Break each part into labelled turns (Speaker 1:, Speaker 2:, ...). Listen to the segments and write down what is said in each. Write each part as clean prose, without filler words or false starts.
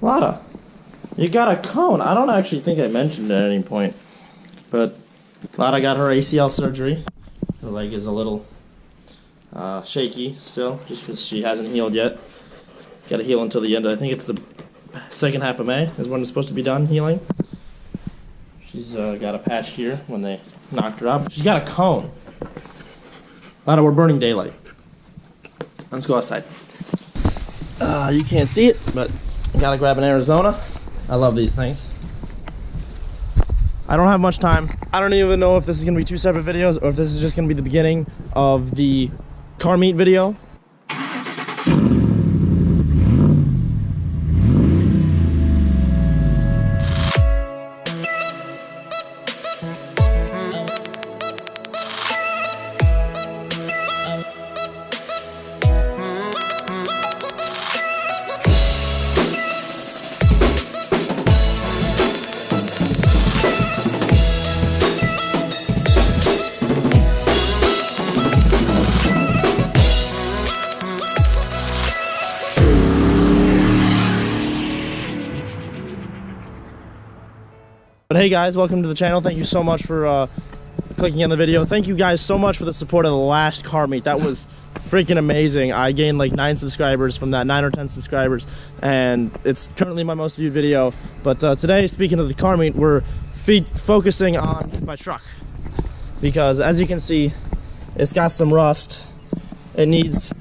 Speaker 1: Lada, you got a cone. I don't actually think I mentioned it at any point, but Lada got her ACL surgery. Her leg is a little shaky still, just because she hasn't healed yet. Got to heal until the end. I think it's the second half of May is when it's supposed to be done healing. She's got a patch here when they knocked her out. She's got a cone. Lada, we're burning daylight. Let's go outside. You can't see it, but I gotta grab an Arizona. I love these things. I don't have much time. I don't even know if this is gonna be two separate videos or if this is just gonna be the beginning of the car meet video. But hey guys, welcome to the channel. Thank you so much for clicking on the video. Thank you guys so much for the support of the last car meet. That was freaking amazing. I gained like 9 subscribers from that, 9 or 10 subscribers, and it's currently my most viewed video. But today, speaking of the car meet, we're focusing on my truck, because as you can see, it's got some rust. It needs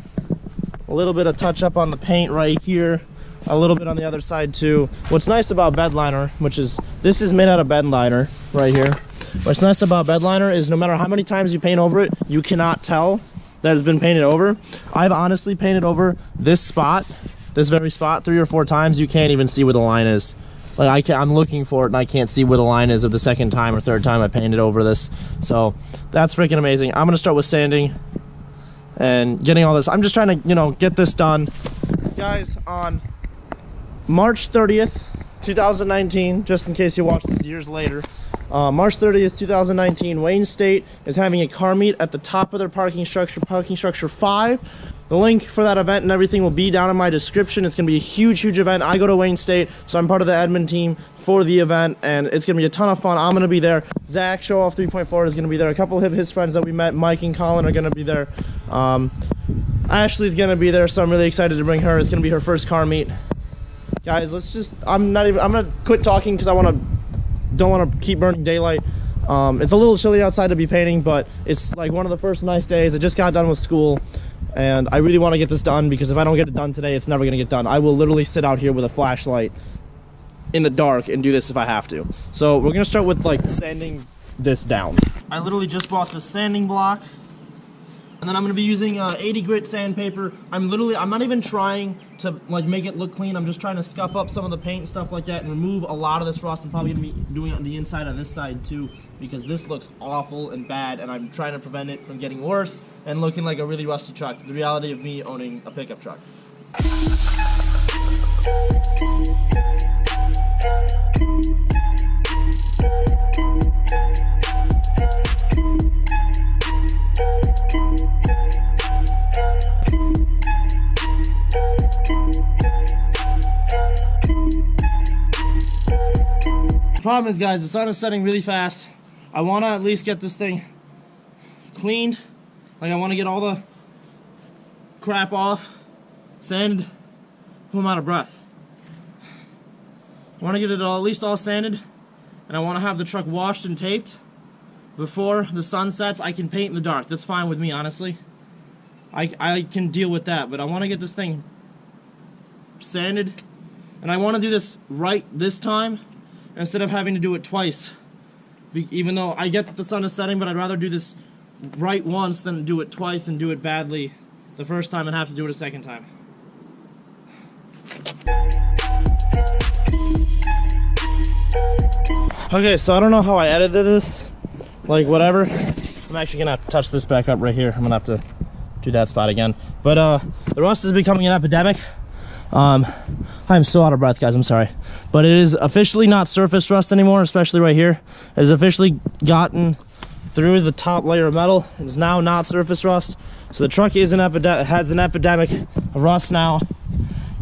Speaker 1: a little bit of touch up on the paint right here, a little bit on the other side too. What's nice about bed liner, which is, this is made out of bed liner right here. What's nice about bed liner is no matter how many times you paint over it, you cannot tell that it's been painted over. I've honestly painted over this spot, this very spot, 3 or 4 times. You can't even see where the line is. Like I'm looking for it and I can't see where the line is of the second time or third time I painted over this. So that's freaking amazing. I'm gonna start with sanding and getting all this. I'm just trying to, you know, get this done. Guys, on March 30th, 2019, just in case you watch this years later, March 30th, 2019, Wayne State is having a car meet at the top of their parking structure 5. The link for that event and everything will be down in my description. It's going to be a huge event. I go to Wayne State, so I'm part of the admin team for the event, and it's going to be a ton of fun. I'm going to be there. Zach, Show Off 3.4, is going to be there. A couple of his friends that we met, Mike and Colin, are going to be there. Ashley's going to be there, so I'm really excited to bring her. It's going to be her first car meet. Guys, let's just, I'm gonna quit talking because don't want to keep burning daylight. It's a little chilly outside to be painting, but it's like one of the first nice days. I just got done with school and I really want to get this done, because if I don't get it done today, it's never gonna get done. I will literally sit out here with a flashlight in the dark and do this if I have to. So we're gonna start with like sanding this down. I literally just bought this sanding block, and then I'm going to be using 80 grit sandpaper. I'm not even trying to like make it look clean. I'm just trying to scuff up some of the paint and stuff like that and remove a lot of this rust. I'm probably going to be doing it on the inside of this side too, because this looks awful and bad, and I'm trying to prevent it from getting worse and looking like a really rusty truck. The reality of me owning a pickup truck. The problem is, guys, the sun is setting really fast. I want to at least get this thing cleaned. Like, I want to get all the crap off, sanded. I'm out of breath. I want to get it at least all sanded, and I want to have the truck washed and taped before the sun sets. I can paint in the dark. That's fine with me, honestly. I can deal with that, but I want to get this thing sanded, and I want to do this right this time instead of having to do it twice. Even though I get that the sun is setting, but I'd rather do this right once than do it twice and do it badly the first time and have to do it a second time. Okay, so I don't know how I edited this, like whatever. I'm actually gonna have to touch this back up right here. I'm gonna have to do that spot again. But the rust is becoming an epidemic. I'm so out of breath, guys, I'm sorry. But it is officially not surface rust anymore, especially right here. It has officially gotten through the top layer of metal. It is now not surface rust. So the truck is has an epidemic of rust now.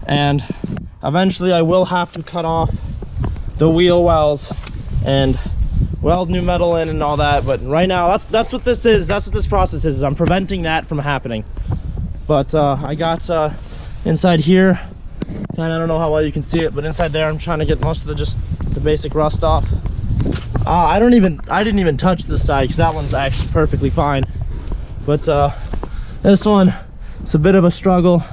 Speaker 1: And Eventually I will have to cut off the wheel wells and weld new metal in and all that, but right now that's what this is. That's what this process is. I'm preventing that from happening. But I got inside here, and I don't know how well you can see it, but inside there I'm trying to get most of the basic rust off. I didn't even touch this side because that one's actually perfectly fine. But this one, it's a bit of a struggle.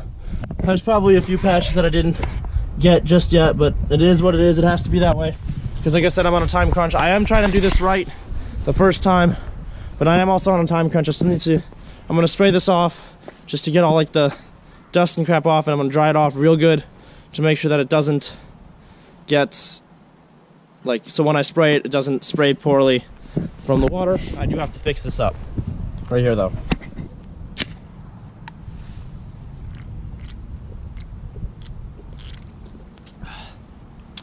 Speaker 1: There's probably a few patches that I didn't get just yet, but it is what it is. It has to be that way because, like I said, I'm on a time crunch. I am trying to do this right the first time, but I am also on a time crunch. I'm gonna spray this off just to get all like the dust and crap off, and I'm gonna dry it off real good to make sure that it doesn't get like, so when I spray it, it doesn't spray poorly from the water. I do have to fix this up right here though.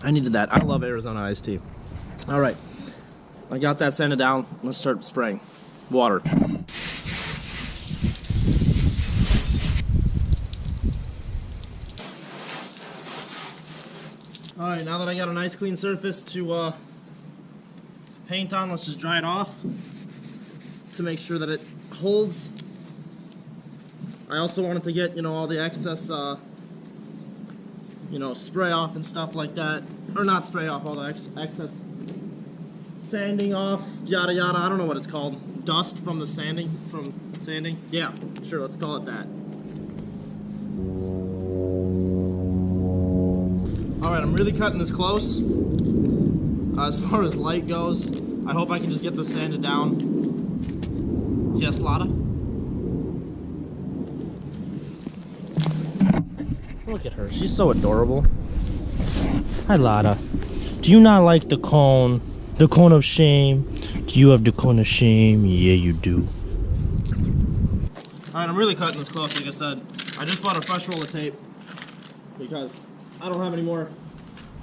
Speaker 1: I needed that. I love Arizona iced tea. All right, I got that sanded down. Let's start spraying water. All right, now that I got a nice clean surface to paint on, let's just dry it off to make sure that it holds. I also wanted to get, all the excess spray off and stuff like that, or not spray off, all the excess sanding off, yada yada. I don't know what it's called, dust from the sanding, yeah, sure, let's call it that. All right, I'm really cutting this close. As far as light goes, I hope I can just get this sanded down. Yes, Lada? Look at her, she's so adorable. Hi, Lada. Do you not like the cone? The cone of shame? Do you have the cone of shame? Yeah, you do. Alright, I'm really cutting this close, like I said. I just bought a fresh roll of tape because I don't have any more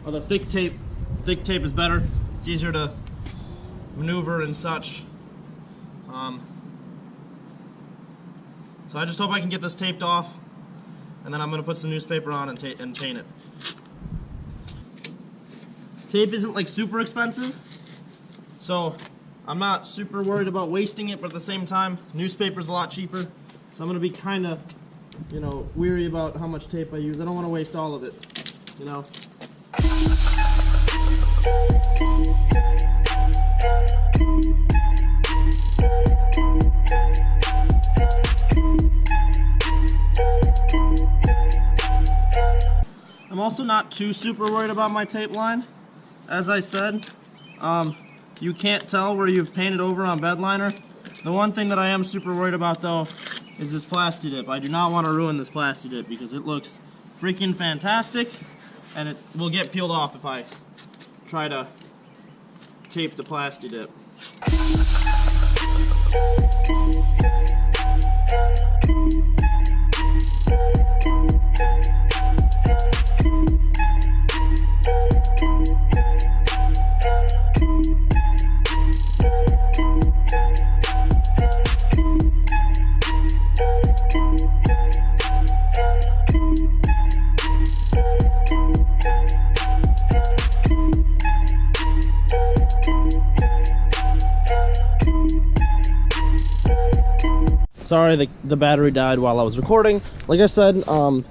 Speaker 1: of the thick tape. Thick tape is better. It's easier to maneuver and such. So I just hope I can get this taped off, and then I'm going to put some newspaper on and paint it. Tape isn't like super expensive, so I'm not super worried about wasting it, but at the same time, newspaper's a lot cheaper, so I'm going to be kind of, weary about how much tape I use. I don't want to waste all of it, I'm also not too super worried about my tape line. As I said, you can't tell where you've painted over on bed liner. The one thing that I am super worried about though is this Plasti Dip. I do not want to ruin this Plasti Dip because it looks freaking fantastic, and it will get peeled off if I try to tape the Plasti Dip. Sorry, the battery died while I was recording. Like I said, I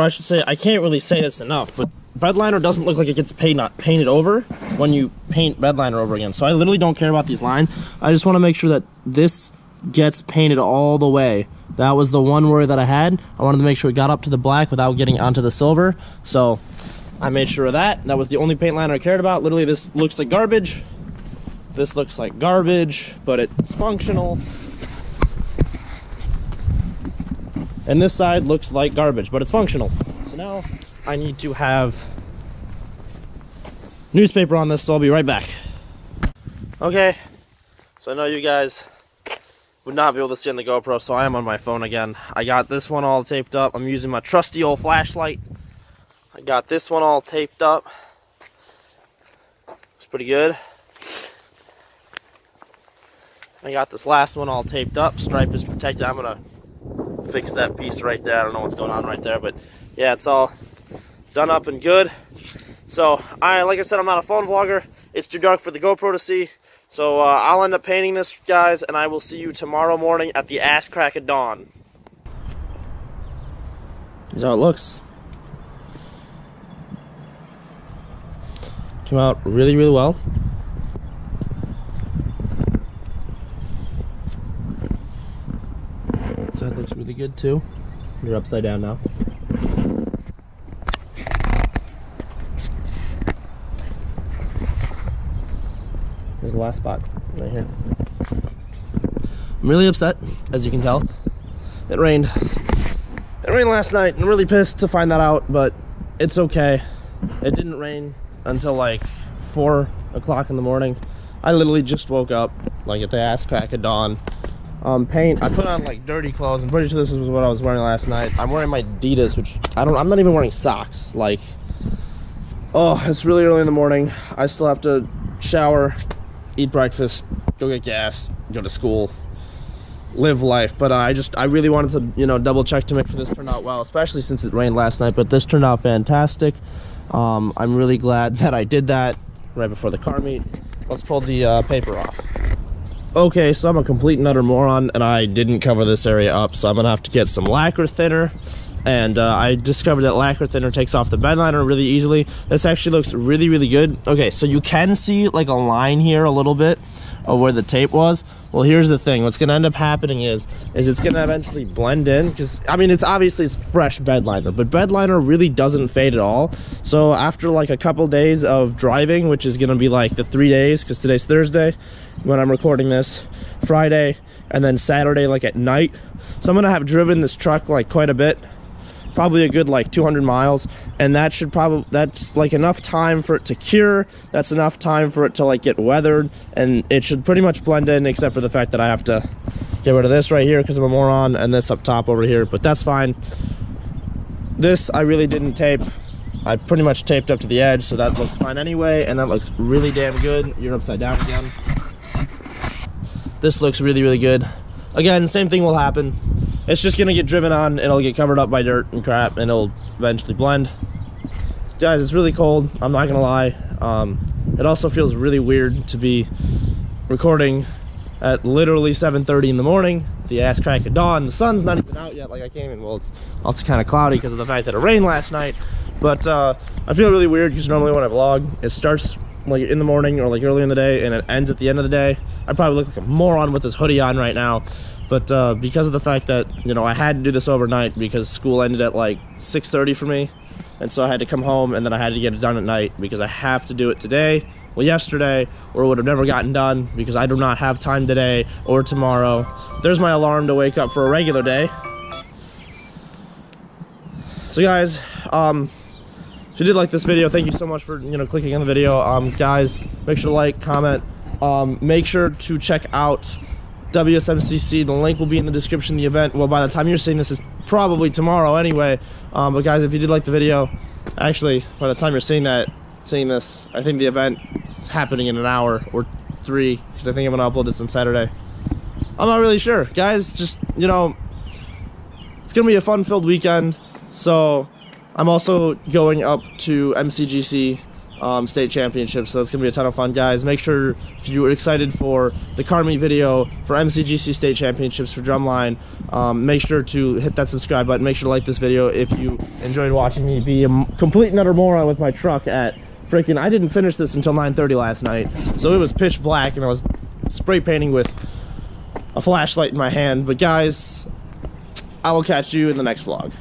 Speaker 1: should say, I can't really say this enough, but bed liner doesn't look like it gets painted over when you paint bed liner over again. So I literally don't care about these lines. I just want to make sure that this gets painted all the way. That was the one worry that I had. I wanted to make sure it got up to the black without getting onto the silver. So I made sure of that. That was the only paint liner I cared about. Literally, this looks like garbage. This looks like garbage, but it's functional. And this side looks like garbage, but it's functional. So now I need to have newspaper on this, so I'll be right back. Okay, so I know you guys would not be able to see on the GoPro, so I am on my phone again. I got this one all taped up. I'm using my trusty old flashlight. I got this one all taped up. It's pretty good. I got this last one all taped up. Stripe is protected. I'm gonna fix that piece right there. I don't know what's going on right there, but yeah, it's all done up and good. So, like I said, I'm not a phone vlogger. It's too dark for the GoPro to see. So, I'll end up painting this, guys, and I will see you tomorrow morning at the ass crack of dawn. This is how it looks. Came out really, really well. So it looks really good too. You're upside down now. Here's the last spot, right here. I'm really upset, as you can tell. It rained. It rained last night. I'm really pissed to find that out, but it's okay. It didn't rain until like 4 o'clock in the morning. I literally just woke up, like at the ass crack of dawn. Paint, I put on like dirty clothes. I'm pretty sure this was what I was wearing last night. I'm wearing my Adidas, which I'm not even wearing socks. Like, oh, it's really early in the morning. I still have to shower, eat breakfast, go get gas, go to school, live life. But I really wanted to, you know, double check to make sure this turned out well, especially since it rained last night. But this turned out fantastic. I'm really glad that I did that right before the car meet. Let's pull the paper off. Okay, so I'm a complete and utter moron, and I didn't cover this area up, so I'm gonna have to get some lacquer thinner. And I discovered that lacquer thinner takes off the bed liner really easily. This actually looks really, really good. Okay, so you can see like a line here a little bit of where the tape was. Well, here's the thing. What's gonna end up happening is it's gonna eventually blend in, because I mean, it's fresh bed liner, but bed liner really doesn't fade at all. So after like a couple days of driving, which is gonna be like the 3 days, because today's Thursday when I'm recording this, Friday, and then Saturday like at night. So I'm gonna have driven this truck like quite a bit, probably a good like 200 miles, and that's like enough time for it to cure. That's enough time for it to like get weathered, and it should pretty much blend in, except for the fact that I have to get rid of this right here because I'm a moron, and this up top over here, but that's fine. This I really didn't tape. I pretty much taped up to the edge, so that looks fine anyway, and that looks really damn good. You're upside down again. This looks really, really good. Again, same thing will happen. It's just gonna get driven on, it'll get covered up by dirt and crap, and it'll eventually blend. Guys, it's really cold, I'm not gonna lie. It also feels really weird to be recording at literally 7:30 in the morning, the ass crack of dawn. The sun's not even out yet, like I can't even, well, it's also kind of cloudy because of the fact that it rained last night. But I feel really weird because normally when I vlog, it starts like in the morning or like early in the day, and it ends at the end of the day. I probably look like a moron with this hoodie on right now. But because of the fact that, you know, I had to do this overnight because school ended at like 6:30 for me, and so I had to come home, and then I had to get it done at night because I have to do it today, well yesterday, or it would have never gotten done because I do not have time today or tomorrow. There's my alarm to wake up for a regular day. So guys, if you did like this video, thank you so much for, you know, clicking on the video. Guys, make sure to like, comment, make sure to check out WSMCC. The link will be in the description of the event. Well, by the time you're seeing this, it's probably tomorrow anyway. But guys, if you did like the video, actually, by the time you're seeing this, I think the event is happening in an hour or 3, because I think I'm gonna upload this on Saturday. I'm not really sure, guys. Just, you know, it's gonna be a fun-filled weekend. So I'm also going up to MCGC state championship, so it's gonna be a ton of fun, guys. Make sure, if you were excited for the car meet video for MCGC state championships for Drumline, make sure to hit that subscribe button. Make sure to like this video if you enjoyed watching me be a complete and utter moron with my truck at freaking, I didn't finish this until 9:30 last night, so it was pitch black and I was spray painting with a flashlight in my hand. But guys, I will catch you in the next vlog.